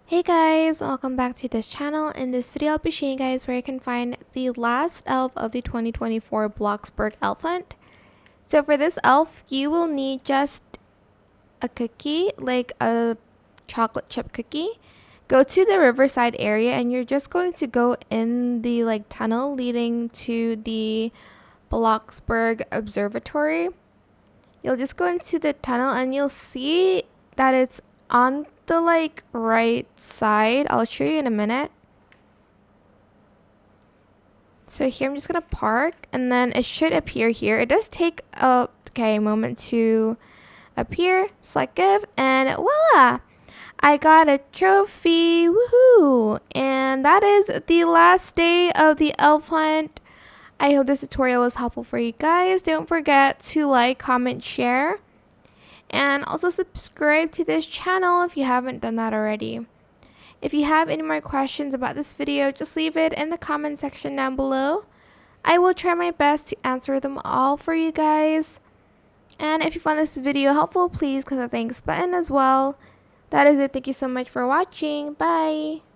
Hey guys, welcome back to this channel. In this video, I'll be showing you guys where you can find the last elf of the 2024 Bloxburg Elf Hunt. So for this elf, you will need just a cookie, like a chocolate chip cookie. Go to the riverside area and you're just going to go in the tunnel leading to the Bloxburg Observatory. You'll just go into the tunnel and you'll see that it's on the right side. I'll show you in a minute. So here I'm just gonna park and then it should appear here. It does take a moment to appear. Select give and voila! I got a trophy. Woohoo! And that is the last day of the elf hunt. I hope this tutorial was helpful for you guys. Don't forget to like, comment, share. And also subscribe to this channel if you haven't done that already. If you have any more questions about this video, just leave it in the comment section down below. I will try my best to answer them all for you guys. And if you found this video helpful, please click the thanks button as well. That is it. Thank you so much for watching. Bye.